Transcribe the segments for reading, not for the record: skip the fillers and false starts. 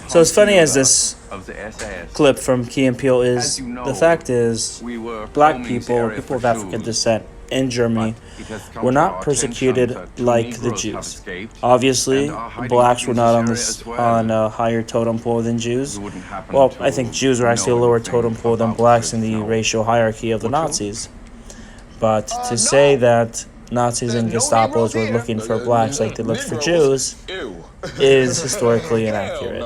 So as funny as this clip from Key and Peele is, the fact is, black people, or people of African descent in Germany, were not persecuted like the Jews. Obviously, blacks were not on a higher totem pole than Jews. Well, I think Jews were actually a lower totem pole than blacks in the racial hierarchy of the Nazis. But to say that Nazis and Gestapos were looking for blacks like they looked for Jews is historically inaccurate.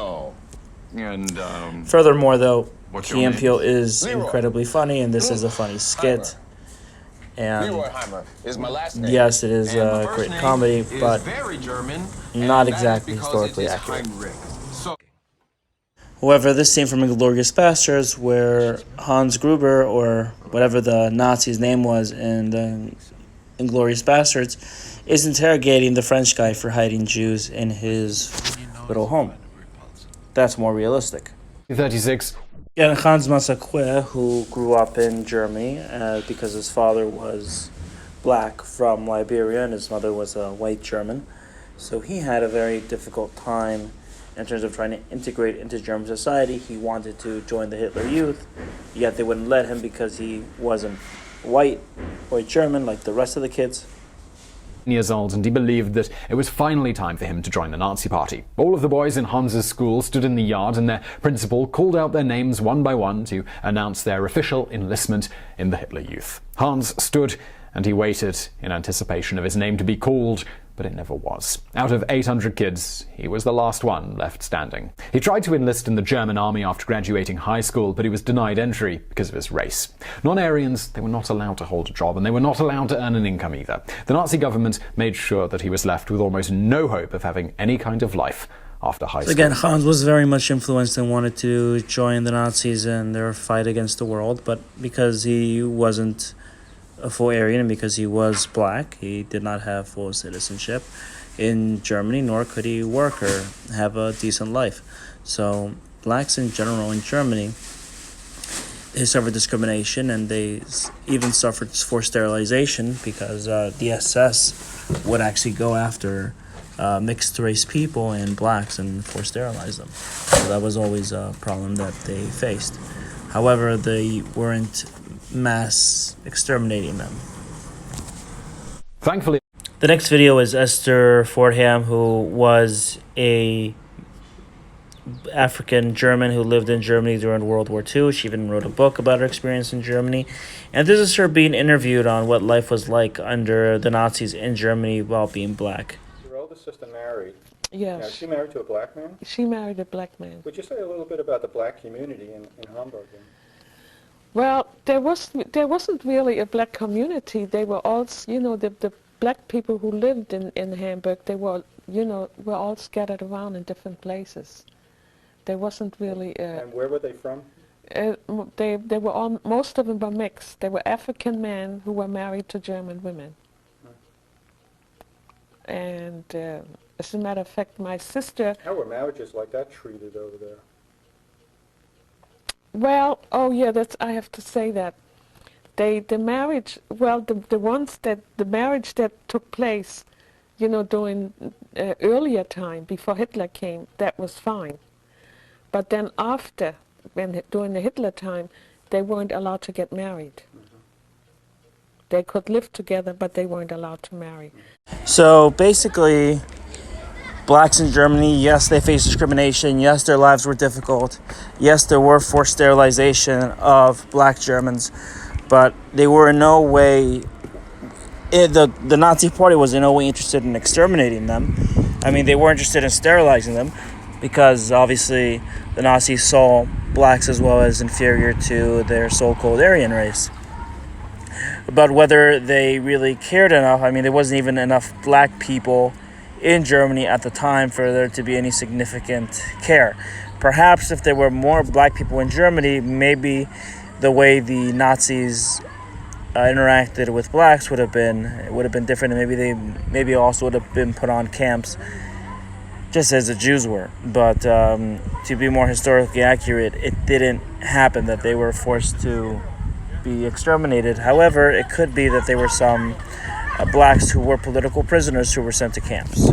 Furthermore, though, Key and Peele is incredibly funny, and this is a funny skit. And yes, it is a great comedy, but not exactly historically accurate. However, this scene from *Inglourious Basterds*, where Hans Gruber, or whatever the Nazi's name was in the *Inglourious Basterds*, is interrogating the French guy for hiding Jews in his little home. That's more realistic. 36. Al-Haj Massaquoi, who grew up in Germany because his father was black from Liberia and his mother was a white German. So he had a very difficult time in terms of trying to integrate into German society. He wanted to join the Hitler Youth, yet they wouldn't let him because he wasn't white or German like the rest of the kids. Years old, and he believed that it was finally time for him to join the Nazi Party. All of the boys in Hans's school stood in the yard, and their principal called out their names one by one to announce their official enlistment in the Hitler Youth. Hans stood and he waited in anticipation of his name to be called, but it never was. Out of 800 kids, he was the last one left standing. He tried to enlist in the German army after graduating high school, but he was denied entry because of his race. Non-Aryans, they were not allowed to hold a job, and they were not allowed to earn an income either. The Nazi government made sure that he was left with almost no hope of having any kind of life after high school. Again, Hans was very much influenced and wanted to join the Nazis in their fight against the world, but because he wasn't a full Aryan and because he was black, he did not have full citizenship in Germany, nor could he work or have a decent life. So blacks in general in Germany, they suffered discrimination, and they even suffered forced sterilization because the SS would actually go after mixed race people and blacks and force sterilize them. So that was always a problem that they faced. However, they weren't mass exterminating them. Thankfully, the next video is Esther Fordham, who was a African German who lived in Germany during World War II. She even wrote a book about her experience in Germany. And this is her being interviewed on what life was like under the Nazis in Germany while being black. Your oldest sister married. Yes. Now, is she married to a black man? She married a black man. Would you say a little bit about the black community in Hamburg? Well, there wasn't really a black community. They were all, the black people who lived in Hamburg, they were, were all scattered around in different places. There wasn't really... and where were they from? They were all, most of them were mixed. They were African men who were married to German women. And as a matter of fact, my sister... How were marriages like that treated over there? Well, oh yeah, I have to say that. The marriage, well, the marriage that took place, during earlier time, before Hitler came, that was fine. But then after, during the Hitler time, they weren't allowed to get married. They could live together, but they weren't allowed to marry. So basically, blacks in Germany, yes, they faced discrimination. Yes, their lives were difficult. Yes, there were forced sterilization of black Germans, but they were in no way, the Nazi Party was in no way interested in exterminating them. I mean, they were interested in sterilizing them because obviously the Nazis saw blacks as well as inferior to their so-called Aryan race. But whether they really cared enough, I mean, there wasn't even enough black people in Germany at the time for there to be any significant care. Perhaps if there were more black people in Germany, maybe the way the Nazis interacted with blacks would have been different, and maybe also would have been put on camps just as the Jews were. But to be more historically accurate, it didn't happen that they were forced to be exterminated. However, it could be that there were some blacks who were political prisoners who were sent to camps.